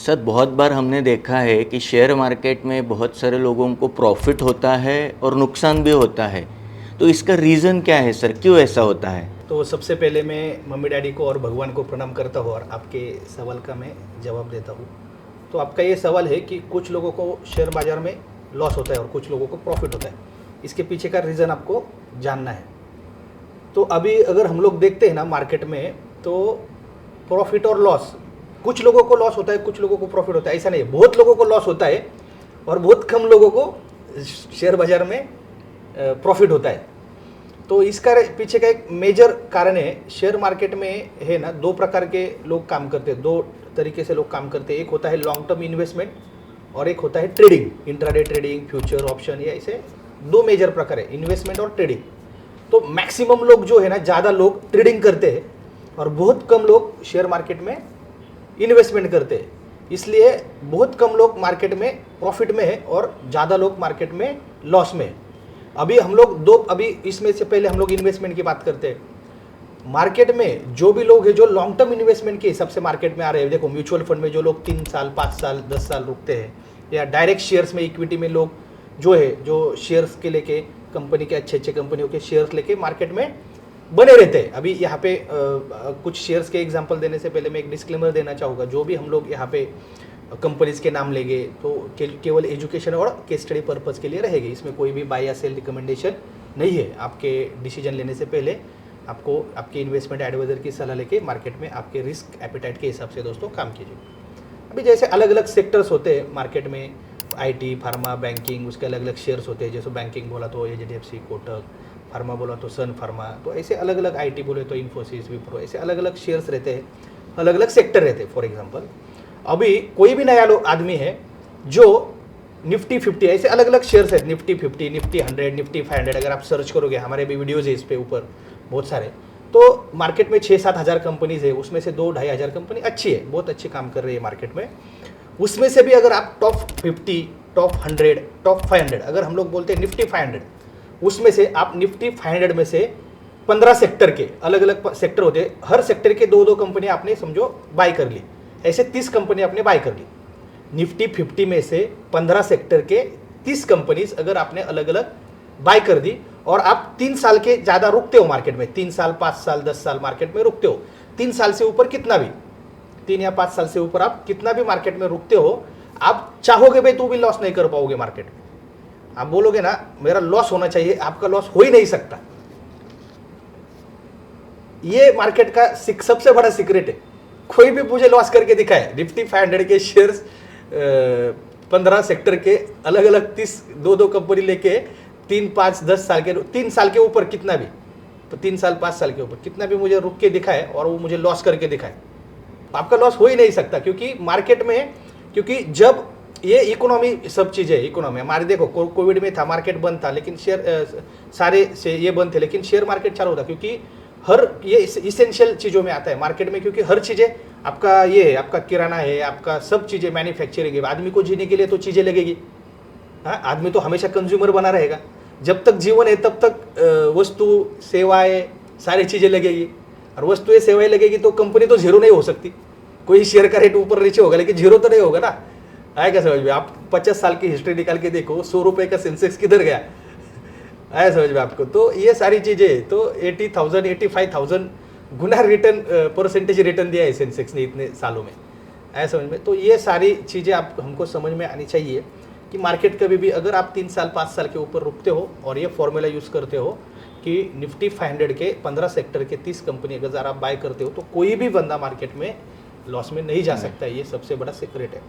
Sir बहुत बार हमने देखा है कि शेयर मार्केट में बहुत सारे लोगों को प्रॉफिट होता है और नुकसान भी होता है। तो इसका रीज़न क्या है सर, क्यों ऐसा होता है? तो सबसे पहले मैं मम्मी डैडी को और भगवान को प्रणाम करता हूँ और आपके सवाल का मैं जवाब देता हूँ। तो आपका ये सवाल है कि कुछ लोगों को शेयर बाज़ार में लॉस होता है और कुछ लोगों को प्रॉफिट होता है। इसके पीछे का रीज़न आपको जानना है। तो अभी अगर हम लोग देखते हैं ना मार्केट में, तो प्रॉफिट और लॉस, कुछ लोगों को लॉस होता है, कुछ लोगों को प्रॉफिट होता है, ऐसा नहीं है। बहुत लोगों को लॉस होता है और बहुत कम लोगों को शेयर बाज़ार में प्रॉफिट होता है। तो इसका पीछे का एक मेजर कारण है, शेयर मार्केट में है ना, दो प्रकार के लोग काम करते हैं, दो तरीके से लोग काम करते हैं। एक होता है लॉन्ग टर्म इन्वेस्टमेंट और एक होता है trading, intraday trading, future option, ये ऐसे दो मेजर प्रकार है, इन्वेस्टमेंट और ट्रेडिंग। तो मैक्सिमम लोग जो है ना, ज़्यादा लोग ट्रेडिंग करते हैं और बहुत कम लोग शेयर मार्केट में इन्वेस्टमेंट करते हैं। इसलिए बहुत कम लोग मार्केट में प्रॉफिट में है और ज़्यादा लोग मार्केट में लॉस में है। अभी हम लोग अभी इसमें से पहले हम लोग इन्वेस्टमेंट की बात करते हैं। मार्केट में जो भी लोग हैं जो लॉन्ग टर्म इन्वेस्टमेंट के हिसाब से मार्केट में आ रहे हैं, देखो म्यूचुअल फंड में जो लोग 3 साल 5 साल 10 साल रुकते हैं, या डायरेक्ट शेयर्स में इक्विटी में लोग जो है, जो शेयर्स के लेके कंपनी के अच्छे कंपनियों के शेयर्स लेके मार्केट में बने रहते हैं। अभी यहाँ पे कुछ शेयर्स के एग्जांपल देने से पहले मैं एक डिस्क्लेमर देना चाहूँगा। जो भी हम लोग यहाँ पे कंपनीज के नाम लेंगे तो केवल एजुकेशन और केस स्टडी पर्पज़ के लिए रहेगी। इसमें कोई भी बाय या सेल रिकमेंडेशन नहीं है। आपके डिसीजन लेने से पहले आपको आपके इन्वेस्टमेंट एडवाइजर की सलाह लेके मार्केट में आपके रिस्क एपिटाइट के हिसाब से दोस्तों काम कीजिए। अभी जैसे अलग अलग सेक्टर्स होते हैं मार्केट में, IT, फार्मा, बैंकिंग, उसके अलग अलग शेयर्स होते हैं। जैसे बैंकिंग बोला तो HDFC, कोटक, फार्मा बोला तो सन फार्मा, तो ऐसे अलग अलग, IT बोले तो इन्फोसिस, विप्रो, ऐसे अलग अलग शेयर्स रहते हैं, अलग अलग सेक्टर रहते हैं। फॉर एग्जांपल अभी कोई भी नया आदमी है जो निफ्टी 50, ऐसे अलग अलग शेयर्स है, निफ्टी 50, निफ्टी 100, निफ्टी 500, अगर आप सर्च करोगे, हमारे भी वीडियोज़ है इस पे ऊपर बहुत सारे, तो मार्केट में 6-7 हज़ार कंपनीज है, उसमें से 2-2.5 हज़ार कंपनी अच्छी है, बहुत अच्छी काम कर रही है मार्केट में। उसमें से भी अगर आप टॉप 50, टॉप 100, टॉप 500, अगर हम लोग बोलते हैं निफ्टी 500, उसमें से आप निफ्टी 500 में से 15 सेक्टर के, अलग अलग सेक्टर होते हैं, हर सेक्टर के 2-2 कंपनी आपने समझो बाय कर ली, ऐसे 30 कंपनी आपने बाय कर ली। निफ्टी 50 में से 15 सेक्टर के 30 कंपनीज अगर आपने अलग अलग बाय कर दी और आप 3 साल के ज़्यादा रुकते हो मार्केट में, 3 साल 5 साल 10 साल मार्केट में रुकते हो, 3 साल से ऊपर कितना भी, 3 या 5 साल से ऊपर आप कितना भी मार्केट में रुकते हो, आप चाहोगे भाई तो भी लॉस नहीं कर पाओगे मार्केट में। आप बोलोगे ना मेरा लॉस होना चाहिए, आपका लॉस हो ही नहीं सकता। ये मार्केट का सबसे बड़ा सीक्रेट है। कोई भी मुझे लॉस करके दिखाए, निफ्टी 500 के शेयर्स 15 सेक्टर के अलग अलग 30 2-2 कंपनी लेके 3, 5, 10 साल के, 3 साल के ऊपर कितना भी, तो 3 साल 5 साल के ऊपर कितना भी मुझे रुक के दिखाए और वो मुझे लॉस करके दिखाए, आपका लॉस हो ही नहीं सकता। क्योंकि मार्केट में, क्योंकि जब ये इकोनॉमी, सब चीज़ें इकोनॉमी हमारे, देखो कोविड में था, मार्केट बंद था, लेकिन शेयर सारे से ये बंद थे, लेकिन शेयर मार्केट चालू था, क्योंकि हर ये इसेंशियल चीज़ों में आता है मार्केट में। क्योंकि हर चीज़ें आपका ये है, आपका किराना है, आपका सब चीज़ें मैन्युफैक्चरिंग है, आदमी को जीने के लिए तो चीज़ें लगेगी। हाँ, आदमी तो हमेशा कंज्यूमर बना रहेगा, जब तक जीवन है तब तक वस्तु सेवाएं सारी चीज़ें लगेगी, और वस्तुएं सेवाएं लगेगी तो कंपनी तो जीरो नहीं हो सकती। कोई शेयर का रेट ऊपर नीचे होगा लेकिन जीरो तो नहीं होगा ना। आया क्या समझ में? आप 50 साल की हिस्ट्री निकाल के देखो, 100 रुपये का सेंसेक्स किधर गया, आया समझ में आपको? तो ये सारी चीज़ें, तो 80,000 85,000 गुना रिटर्न, परसेंटेज रिटर्न दिया है सेंसेक्स ने इतने सालों में, आया समझ में? तो ये सारी चीज़ें आप हमको समझ में आनी चाहिए कि मार्केट कभी भी अगर आप 3 साल 5 साल के ऊपर रुकते हो और ये फॉर्मूला यूज़ करते हो कि निफ्टी 500 के 15 सेक्टर के 30 कंपनी अगर आप बाय करते हो, तो कोई भी बंदा मार्केट में लॉस में नहीं जा सकता है। ये सबसे बड़ा सीक्रेट है।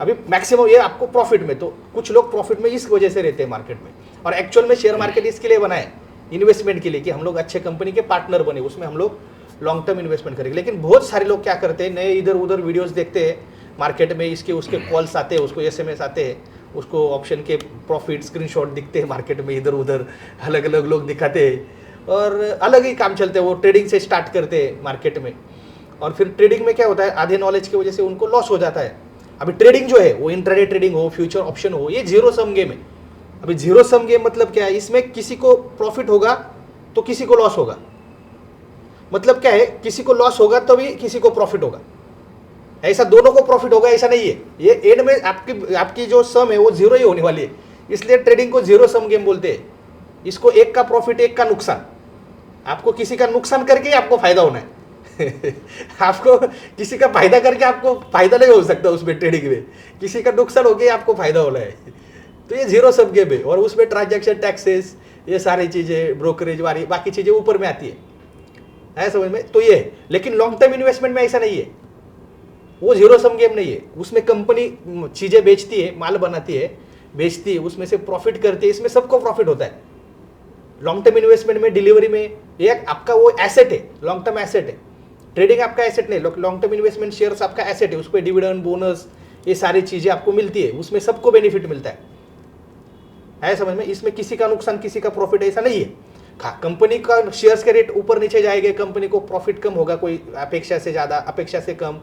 अभी मैक्सिमम ये आपको प्रॉफिट में, तो कुछ लोग प्रॉफिट में इस वजह से रहते हैं मार्केट में, और एक्चुअल में शेयर मार्केट इसके लिए बना है, इन्वेस्टमेंट के लिए, कि हम लोग अच्छे कंपनी के पार्टनर बने, उसमें हम लोग लॉन्ग टर्म इन्वेस्टमेंट करेंगे। लेकिन बहुत सारे लोग क्या करते हैं, नए इधर उधर वीडियोस देखते हैं मार्केट में, इसके उसके कॉल्स आते हैं, उसको SMS आते हैं, उसको ऑप्शन के प्रॉफिट स्क्रीनशॉट दिखते हैं मार्केट में, इधर उधर अलग अलग लोग दिखाते हैं और अलग ही काम चलते हैं। वो ट्रेडिंग से स्टार्ट करते हैं मार्केट में, और फिर ट्रेडिंग में क्या होता है, आधे नॉलेज की वजह से उनको लॉस हो जाता है। अभी ट्रेडिंग जो है वो इंट्राडे ट्रेडिंग हो, फ्यूचर ऑप्शन हो, ये जीरो सम गेम है। अभी जीरो सम गेम मतलब क्या है, इसमें किसी को प्रॉफिट होगा तो किसी को लॉस होगा। मतलब क्या है, किसी को लॉस होगा तभी किसी को प्रॉफिट होगा। ऐसा दोनों को प्रॉफिट होगा ऐसा नहीं है, ये एंड में आपकी जो सम है वो जीरो ही होने वाली है, इसलिए ट्रेडिंग को जीरो सम गेम बोलते हैं। इसको एक का प्रॉफिट एक का नुकसान, आपको किसी का नुकसान करके ही आपको फायदा होना है आपको किसी का फायदा करके आपको फायदा नहीं हो सकता उसमें, ट्रेडिंग में किसी का नुकसान होके आपको फायदा होना है। तो ये जीरो सम गेम है, और उसमें ट्रांजैक्शन टैक्सेस ये सारी चीजें ब्रोकरेज वाली बाकी चीजें ऊपर में आती है समझ में। तो ये है, लेकिन लॉन्ग टर्म इन्वेस्टमेंट में ऐसा नहीं है, वो जीरो सम गेम नहीं है। उसमें कंपनी चीजें बेचती है, माल बनाती है, बेचती है, उसमें से प्रॉफिट करती है, इसमें सबको प्रॉफिट होता है। लॉन्ग टर्म इन्वेस्टमेंट में डिलीवरी में एक आपका वो एसेट है, लॉन्ग टर्म एसेट है। ट्रेडिंग आपका एसेट नहीं, लॉन्ग टर्म इन्वेस्टमेंट शेयर्स आपका एसेट है, उस पर डिविडेंड बोनस ये सारी चीजें आपको मिलती है, उसमें सबको बेनिफिट मिलता है समझ में। इसमें किसी का नुकसान किसी का प्रॉफिट ऐसा नहीं है। हाँ, कंपनी का शेयर्स के रेट ऊपर नीचे जाएंगे, कंपनी को प्रॉफिट कम होगा, कोई अपेक्षा से ज्यादा अपेक्षा से कम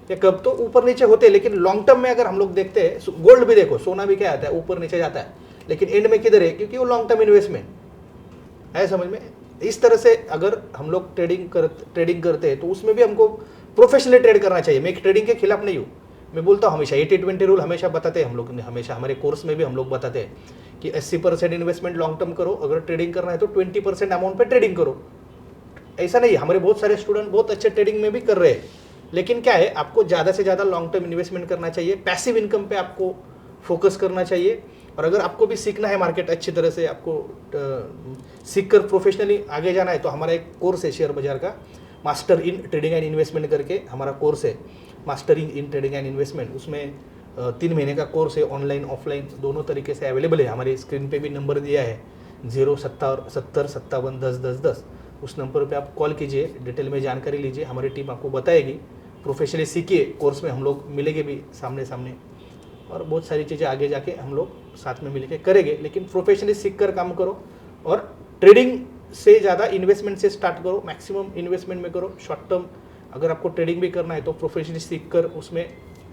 या कब तो ऊपर नीचे होते हैं। लेकिन लॉन्ग टर्म में अगर हम लोग देखते हैं, गोल्ड भी देखो, सोना भी क्या आता है ऊपर नीचे जाता है, लेकिन एंड में किधर है, क्योंकि वो लॉन्ग टर्म इन्वेस्टमेंट है समझ में। इस तरह से अगर हम लोग ट्रेडिंग करते हैं तो उसमें भी हमको प्रोफेशनली ट्रेड करना चाहिए। मैं एक ट्रेडिंग के खिलाफ नहीं हूँ, मैं बोलता हूँ हमेशा 80-20 रूल हमेशा बताते हैं हम लोग, हमेशा हमारे कोर्स में भी हम लोग बताते हैं कि 80% इन्वेस्टमेंट लॉन्ग टर्म करो, अगर ट्रेडिंग करना है तो 20% अमाउंट पे ट्रेडिंग करो। ऐसा नहीं है, हमारे बहुत सारे स्टूडेंट बहुत अच्छे ट्रेडिंग में भी कर रहे हैं, लेकिन क्या है, आपको ज़्यादा से ज़्यादा लॉन्ग टर्म इन्वेस्टमेंट करना चाहिए, पैसिव इनकम पे आपको फोकस करना चाहिए। और अगर आपको भी सीखना है मार्केट अच्छी तरह से, आपको सीख कर प्रोफेशनली आगे जाना है, तो हमारा एक कोर्स है शेयर बाजार का, master in trading and investment करके हमारा कोर्स है, mastering in trading and investment. उसमें 3 महीने का कोर्स है, ऑनलाइन ऑफलाइन दोनों तरीके से अवेलेबल है। हमारे स्क्रीन पे भी नंबर दिया है 07057 उस नंबर पे आप कॉल कीजिए, डिटेल में जानकारी लीजिए, हमारी टीम आपको बताएगी। प्रोफेशनली सीखिए, कोर्स में हम लोग मिलेंगे भी सामने सामने, और बहुत सारी चीज़ें आगे जाके हम लोग साथ में मिलकर करेंगे। लेकिन प्रोफेशनली सीख कर काम करो, और ट्रेडिंग से ज़्यादा इन्वेस्टमेंट से स्टार्ट करो, मैक्सिमम इन्वेस्टमेंट में करो। शॉर्ट टर्म अगर आपको ट्रेडिंग भी करना है तो प्रोफेशनली सीख कर उसमें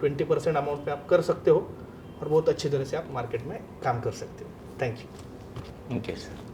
20% अमाउंट पे आप कर सकते हो, और बहुत अच्छी तरह से आप मार्केट में काम कर सकते हो। Thank you. Okay sir.